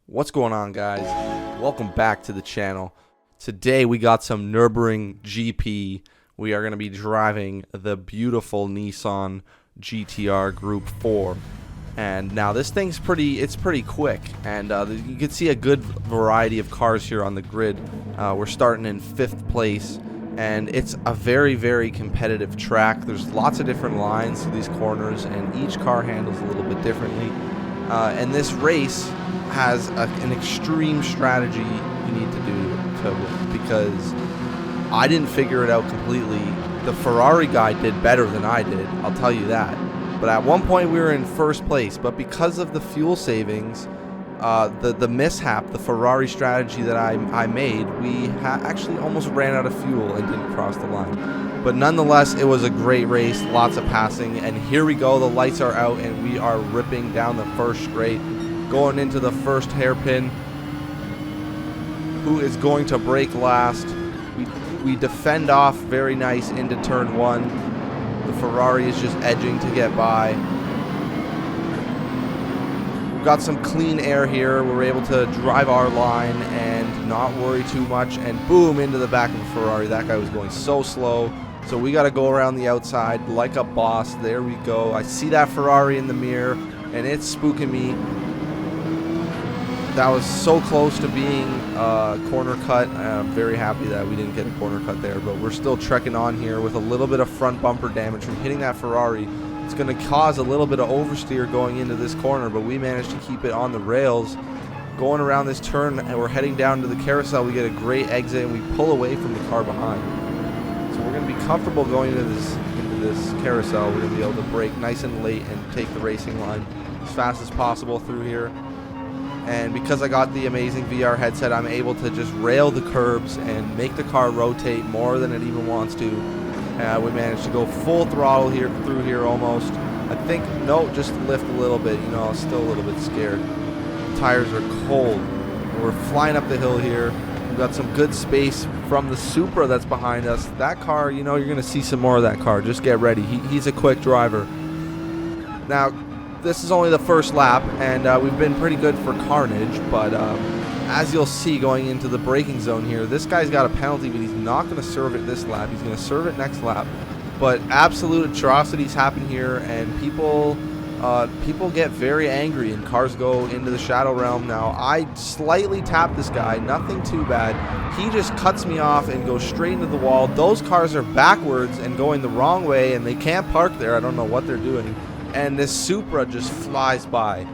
What's going on, guys? Welcome back to the channel. Today we got some Nürburgring GP. We are going to be driving the beautiful Nissan GTR Group 4. And now this thing's pretty quick, and you can see a good variety of cars here on the grid. We're starting in 5th place, and it's a very competitive track. There's lots of different lines to these corners, and each car handles a little bit differently. And this race has an extreme strategy you need to do to win, because I didn't figure it out completely. The Ferrari guy did better than I did, I'll tell you that. But at one point we were in 1st place, but because of the fuel savings, the mishap, the Ferrari strategy that I made, we actually almost ran out of fuel and didn't cross the line. But nonetheless, it was a great race, lots of passing, and here we go, the lights are out and we are ripping down the first straight, going into the first hairpin. Who is going to brake last? We defend off very nice into turn 1. The Ferrari is just edging to get by. We've got some clean air here. We're able to drive our line and not worry too much, and boom, into the back of the Ferrari. That guy was going so slow. So we got to go around the outside like a boss. There we go. I see that Ferrari in the mirror, and it's spooking me. That was so close to being a corner cut. I'm very happy that we didn't get a corner cut there, but we're still trekking on here with a little bit of front bumper damage from hitting that Ferrari. It's going to cause a little bit of oversteer going into this corner, but we managed to keep it on the rails. Going around this turn, and we're heading down to the carousel. We get a great exit, and we pull away from the car behind. So we're going to be comfortable going into this carousel. We're going to be able to brake nice and late and take the racing line as fast as possible through here. And because I got the amazing VR headset, I'm able to just rail the curbs and make the car rotate more than it even wants to. We managed to go full throttle here through here almost. I think, no, just lift a little bit. You know, I was still a little bit scared. The tires are cold. We're flying up the hill here. We've got some good space from the Supra that's behind us. That car, you know, you're going to see some more of that car. Just get ready. He's a quick driver. Now, this is only the first lap, and we've been pretty good for carnage, but as you'll see going into the braking zone here, this guy's got a penalty, but he's not going to serve it this lap. He's going to serve it next lap. But absolute atrocities happen here, and people get very angry, and cars go into the shadow realm. Now, I slightly tapped this guy, nothing too bad. He just cuts me off and goes straight into the wall. Those cars are backwards and going the wrong way, and they can't park there. I don't know what they're doing. And this Supra just flies by.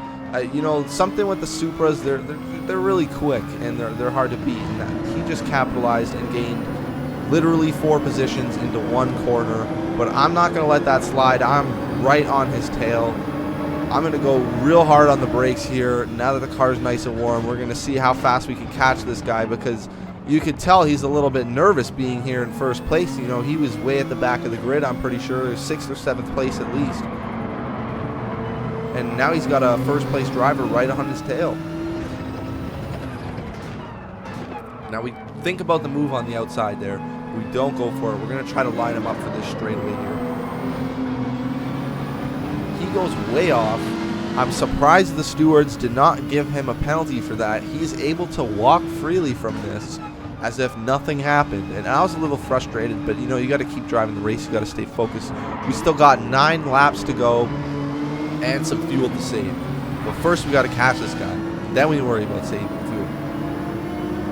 You know, something with the Supras, they're really quick, and they're hard to beat. And he just capitalized and gained literally 4 positions into 1 corner. But I'm not going to let that slide. I'm right on his tail. I'm going to go real hard on the brakes here. Now that the car's nice and warm, we're going to see how fast we can catch this guy, because you could tell he's a little bit nervous being here in 1st place. You know, he was way at the back of the grid, I'm pretty sure. 6th or 7th place at least. And now he's got a 1st place driver right on his tail. Now we think about the move on the outside there. We don't go for it. We're going to try to line him up for this straightaway here. He goes way off. I'm surprised the stewards did not give him a penalty for that. He's able to walk freely from this as if nothing happened. And I was a little frustrated, but you know, you got to keep driving the race. You got to stay focused. We still got 9 laps to go and some fuel to save. But first we got to catch this guy. Then we worry about saving fuel.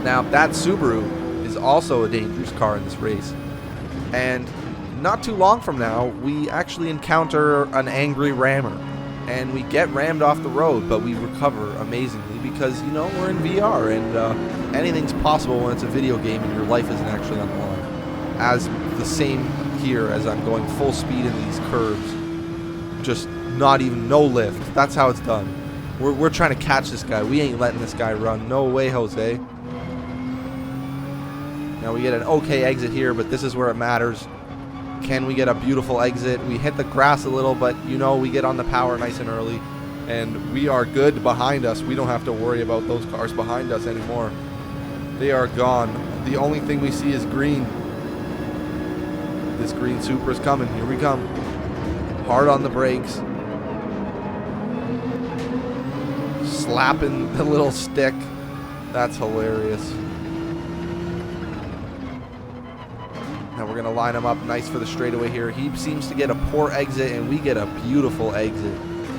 Now that Subaru is also a dangerous car in this race. And not too long from now, we actually encounter an angry rammer. And we get rammed off the road, but we recover amazingly because, you know, we're in VR, and anything's possible when it's a video game and your life isn't actually on the line. As the same here, as I'm going full speed into these curves. Just not even, no lift. That's how it's done. We're trying to catch this guy. We ain't letting this guy run. No way, Jose. Now we get an okay exit here, but this is where it matters. Can we get a beautiful exit? We hit the grass a little, but you know, we get on the power nice and early, and we are good behind us. We don't have to worry about those cars behind us anymore. They are gone. The only thing we see is green. This green Supra's coming. Here we come. Hard on the brakes. slapping the little stick. That's hilarious. Now we're going to line him up nice for the straightaway here. He seems to get a poor exit, and we get a beautiful exit.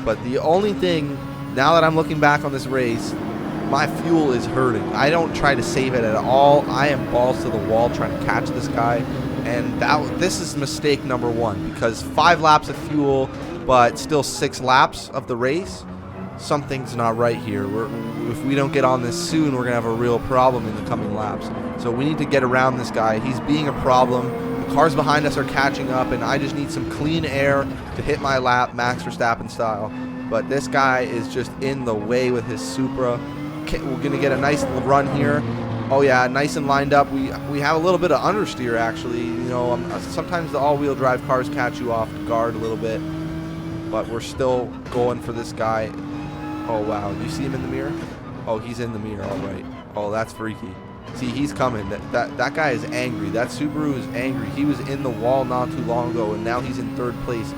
But the only thing, now that I'm looking back on this race, my fuel is hurting. I don't try to save it at all. I am balls to the wall trying to catch this guy. And this is mistake number one, because 5 laps of fuel, but still 6 laps of the race. Something's not right here. If we don't get on this soon, we're going to have a real problem in the coming laps. So we need to get around this guy. He's being a problem. The cars behind us are catching up, and I just need some clean air to hit my lap, Max Verstappen style. But this guy is just in the way with his Supra. We're going to get a nice run here. Oh yeah, nice and lined up. We have a little bit of understeer actually. You know, sometimes the all-wheel drive cars catch you off guard a little bit, but we're still going for this guy. Oh wow, you see him in the mirror? Oh, he's in the mirror, all right. Oh, that's freaky. See, he's coming. That guy is angry. That Subaru is angry. He was in the wall not too long ago, and now he's in 3rd place,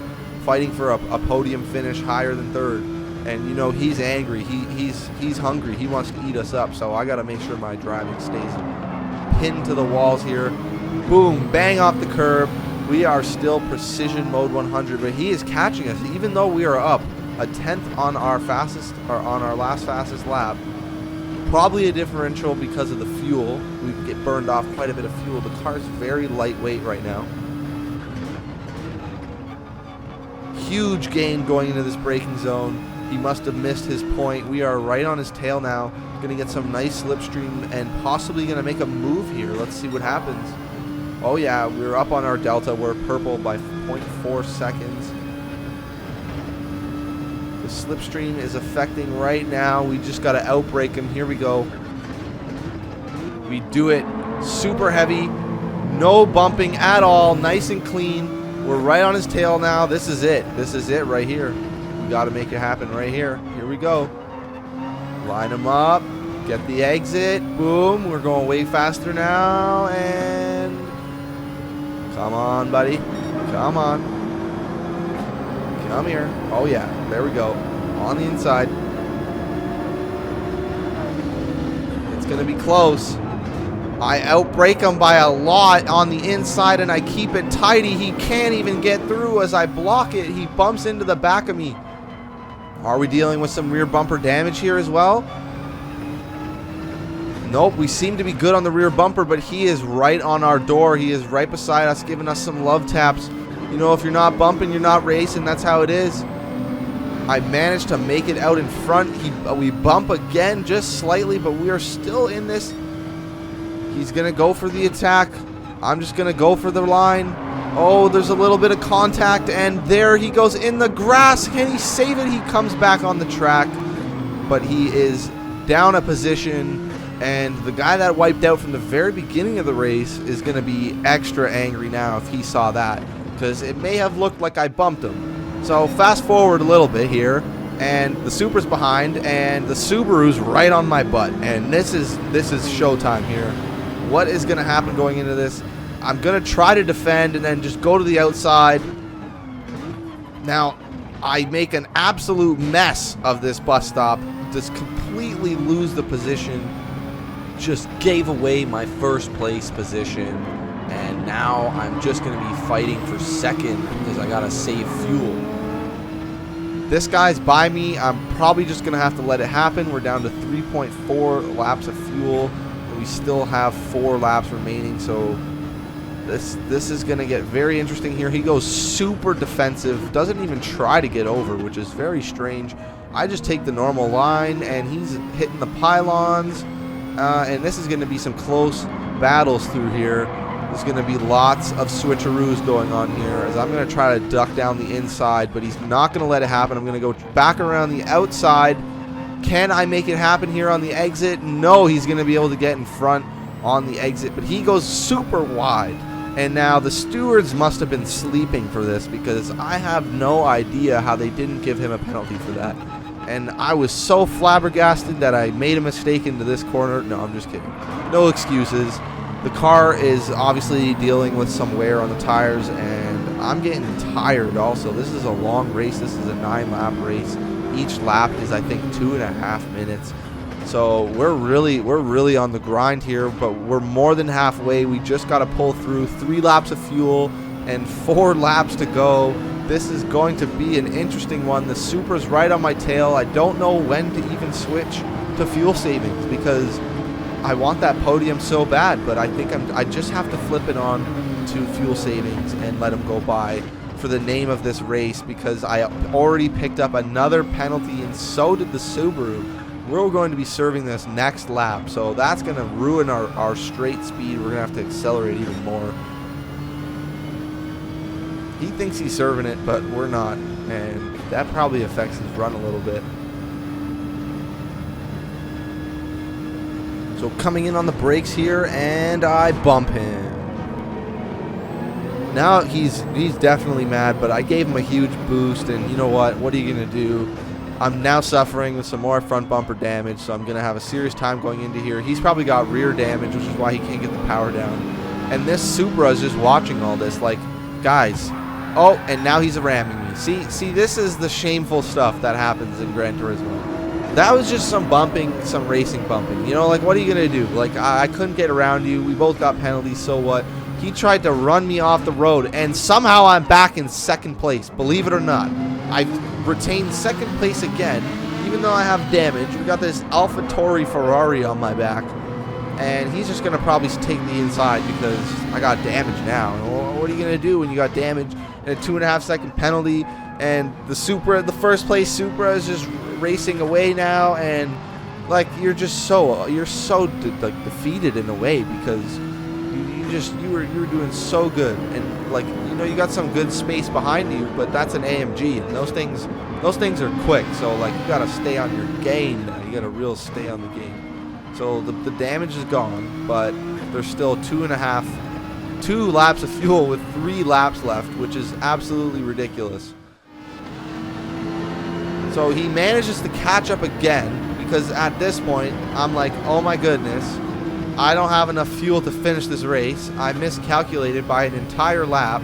fighting for a podium finish higher than 3rd. And you know, he's angry. He's hungry. He wants to eat us up. So I got to make sure my driving stays pinned to the walls here. Boom, bang off the curb. We are still precision mode 100, but he is catching us, even though we are up a 10th on our last fastest lap. Probably a differential because of the fuel. We get burned off quite a bit of fuel. The car is very lightweight right now. Huge gain going into this braking zone. He must have missed his point. We are right on his tail now. Going to get some nice slipstream and possibly going to make a move here. Let's see what happens. Oh yeah, we're up on our delta. We're purple by 0.4 seconds. The slipstream is affecting right now. We just got to outbrake him. Here we go. We do it super heavy. No bumping at all. Nice and clean. We're right on his tail now. This is it. This is it right here. We got to make it happen right here. Here we go. Line him up. Get the exit. Boom. We're going way faster now. And come on, buddy. Come on. Come here. Oh, yeah. There we go. On the inside. It's going to be close. I outbrake him by a lot on the inside, and I keep it tidy. He can't even get through as I block it. He bumps into the back of me. Are we dealing with some rear bumper damage here as well? Nope, we seem to be good on the rear bumper, but he is right on our door. He is right beside us, giving us some love taps. You know, if you're not bumping, you're not racing. That's how it is. I managed to make it out in front. We bump again just slightly, but we are still in this. He's going to go for the attack. I'm just going to go for the line. Oh, there's a little bit of contact, and there he goes in the grass. Can he save it? He comes back on the track, but he is down a position, and the guy that wiped out from the very beginning of the race is going to be extra angry now if he saw that, because it may have looked like I bumped him. So fast forward a little bit here, and the Supra's behind, and the Subaru's right on my butt, and this is showtime here. What is going to happen going into this? I'm going to try to defend and then just go to the outside. Now, I make an absolute mess of this bus stop. Just completely lose the position. Just gave away my 1st place position. And now I'm just going to be fighting for 2nd because I got to save fuel. This guy's by me. I'm probably just going to have to let it happen. We're down to 3.4 laps of fuel. We still have 4 laps remaining, so this is going to get very interesting here. He goes super defensive, doesn't even try to get over, which is very strange. I just take the normal line, and he's hitting the pylons, and this is going to be some close battles through here. There's going to be lots of switcheroos going on here, as I'm going to try to duck down the inside, but he's not going to let it happen. I'm going to go back around the outside. Can I make it happen here on the exit? No, he's going to be able to get in front on the exit, but he goes super wide. And now the stewards must have been sleeping for this, because I have no idea how they didn't give him a penalty for that. And I was so flabbergasted that I made a mistake into this corner. No, I'm just kidding. No excuses. The car is obviously dealing with some wear on the tires, and I'm getting tired also. This is a long race. This is a 9-lap race. each lap is, I think, 2.5 minutes. So we're really on the grind here, but we're more than halfway. We just got to pull through 3 laps of fuel and 4 laps to go. This is going to be an interesting one. The Supra's right on my tail. I don't know when to even switch to fuel savings because I want that podium so bad, but I think I just have to flip it on to fuel savings and let him go by for the name of this race, because I already picked up another penalty and so did the Subaru. We're going to be serving this next lap, so that's going to ruin our straight speed. We're going to have to accelerate even more. He thinks he's serving it, but we're not, and that probably affects his run a little bit. So coming in on the brakes here, and I bump him. Now he's definitely mad, but I gave him a huge boost, and you know what? What are you going to do? I'm now suffering with some more front bumper damage, so I'm going to have a serious time going into here. He's probably got rear damage, which is why he can't get the power down. And this Supra is just watching all this like, guys. Oh, and now he's ramming me. See, this is the shameful stuff that happens in Gran Turismo. That was just some bumping, some racing bumping. You know, like, what are you going to do? Like, I couldn't get around you. We both got penalties, so what? He tried to run me off the road, and somehow I'm back in second place. Believe it or not. I've retained second place again, even though I have damage. We got this AlphaTauri Ferrari on my back, and he's just going to probably take the inside because I got damage now. What are you going to do when you got damage and a 2.5 second penalty, and the Supra, the first place Supra is just racing away now, and like you're so like defeated in a way because you were doing so good, and like, you know, you got some good space behind you, but that's an AMG, and those things are quick, so like you gotta stay on your game now. You gotta real stay on the game. So the damage is gone, but there's still 2 laps of fuel with 3 laps left, which is absolutely ridiculous. So he manages to catch up again, because at this point I'm like, oh my goodness, I don't have enough fuel to finish this race. I miscalculated by an entire lap.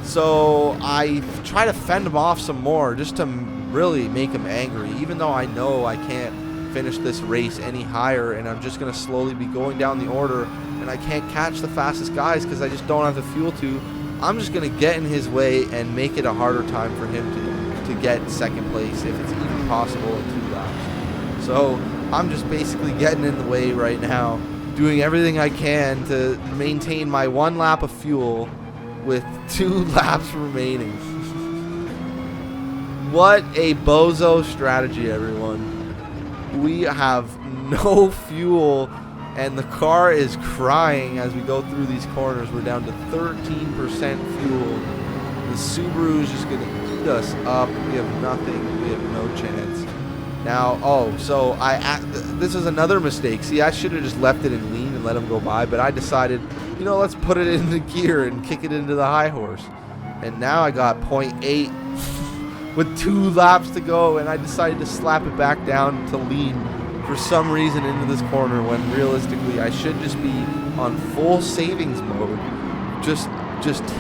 So I try to fend him off some more just to really make him angry, even though I know I can't finish this race any higher, and I'm just going to slowly be going down the order, and I can't catch the fastest guys because I just don't have the fuel to. I'm just going to get in his way and make it a harder time for him to get second place, if it's even possible, in 2 laps. So I'm just basically getting in the way right now, doing everything I can to maintain my 1 lap of fuel with 2 laps remaining. What a bozo strategy, everyone. We have no fuel, and the car is crying as we go through these corners. We're down to 13% fuel. The Subaru is just going to eat us up. We have nothing. We have no chance. Now, so this is another mistake. See, I should have just left it in lean and let him go by, but I decided, you know, let's put it into gear and kick it into the high horse. And now I got 0.8 with 2 laps to go, and I decided to slap it back down to lean for some reason into this corner, when realistically I should just be on full savings mode, just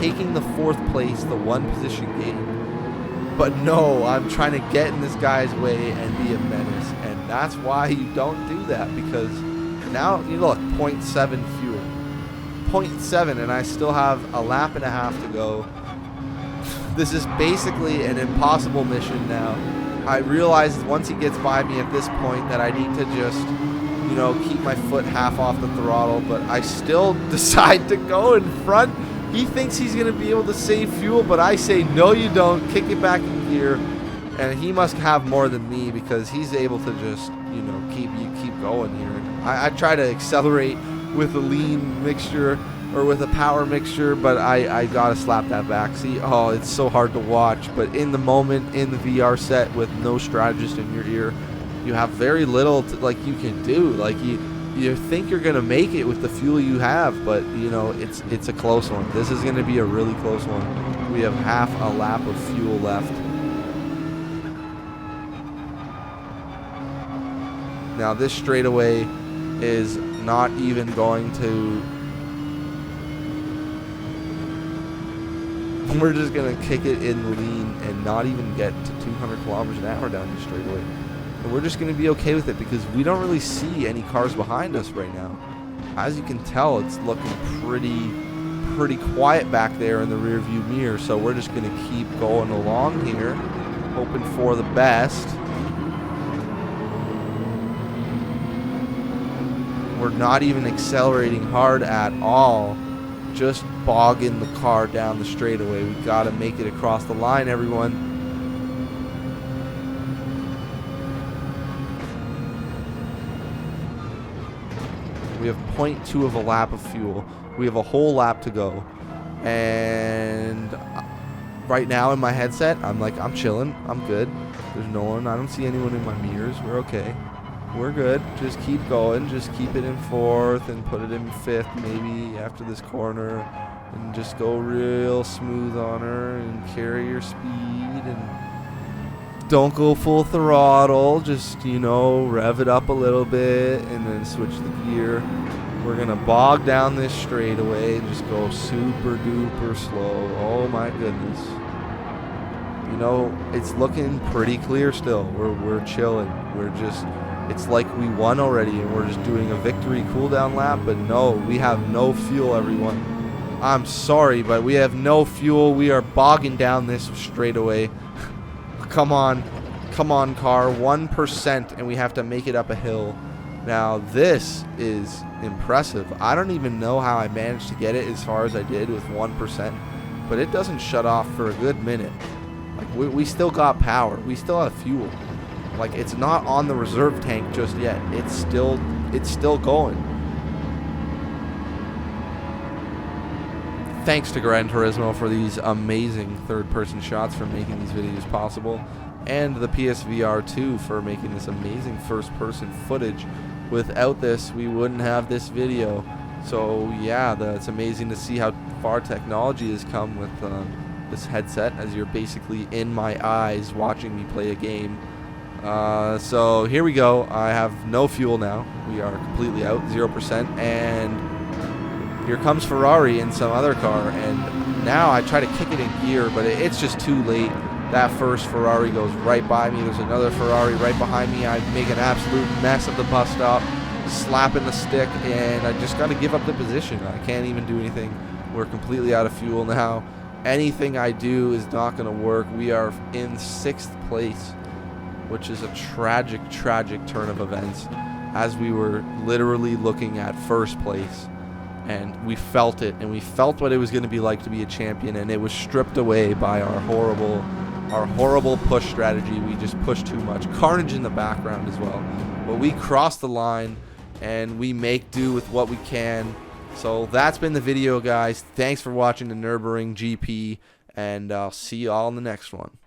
taking the 4th place, the 1 position gain. But no, I'm trying to get in this guy's way and be a menace, and that's why you don't do that, because now, you look, 0.7 fuel. 0.7, and I still have a lap and a half to go. This is basically an impossible mission now. I realized once he gets by me at this point that I need to just, you know, keep my foot half off the throttle, but I still decide to go in front. He thinks he's going to be able to save fuel, but I say, no, you don't. Kick it back in gear. And he must have more than me, because he's able to just, you know, keep going here. I try to accelerate with a lean mixture or with a power mixture, but I got to slap that back. See, it's so hard to watch. But in the moment, in the VR set with no strategist in your ear, you have very little you can do. Like, you think you're going to make it with the fuel you have, but, you know, it's a close one. This is going to be a really close one. We have half a lap of fuel left. Now, this straightaway is not even going to We're just going to kick it in lean and not even get to 200 kilometers an hour down the straightaway. And we're just going to be okay with it because we don't really see any cars behind us right now. As you can tell, it's looking pretty quiet back there in the rear view mirror. So we're just going to keep going along here, hoping for the best. We're not even accelerating hard at all, just bogging the car down the straightaway. We got to make it across the line, everyone. We have 0.2 of a lap of fuel. We have a whole lap to go. And right now in my headset, I'm like, I'm chilling. I'm good. There's no one. I don't see anyone in my mirrors. We're okay. We're good. Just keep going. Just keep it in fourth and put it in fifth maybe after this corner. And just go real smooth on her and carry your speed. And don't go full throttle. Just, you know, rev it up a little bit and then switch the gear. We're going to bog down this straightaway and just go super duper slow. Oh my goodness. You know, it's looking pretty clear still. We're chilling. We're just... It's like we won already and we're just doing a victory cooldown lap, but no, we have no fuel, everyone. I'm sorry, but we have no fuel. We are bogging down this straightaway. Come on. Come on, car. 1% and we have to make it up a hill. Now, this is impressive. I don't even know how I managed to get it as far as I did with 1%, but it doesn't shut off for a good minute. Like, we still got power. We still have fuel. Like, it's not on the reserve tank just yet. It's still going. Thanks to Gran Turismo for these amazing third-person shots for making these videos possible, and the PSVR 2 for making this amazing first-person footage. Without this, we wouldn't have this video. So yeah, it's amazing to see how far technology has come with this headset, as you're basically in my eyes watching me play a game. So here we go. I have no fuel now. We are completely out, 0%, and here comes Ferrari in some other car, and now I try to kick it in gear, but it's just too late. That first Ferrari goes right by me. There's another Ferrari right behind me. I make an absolute mess of the bus stop, slapping the stick, and I just got to give up the position. I can't even do anything. We're completely out of fuel now. Anything I do is not going to work. We are in 6th place, which is a tragic turn of events, as we were literally looking at 1st place, and we felt it, and we felt what it was going to be like to be a champion, and it was stripped away by our horrible push strategy. We just pushed too much. Carnage in the background as well, but we crossed the line, and we make do with what we can. So that's been the video, guys. Thanks for watching the Nürburgring GP, and I'll see you all in the next one.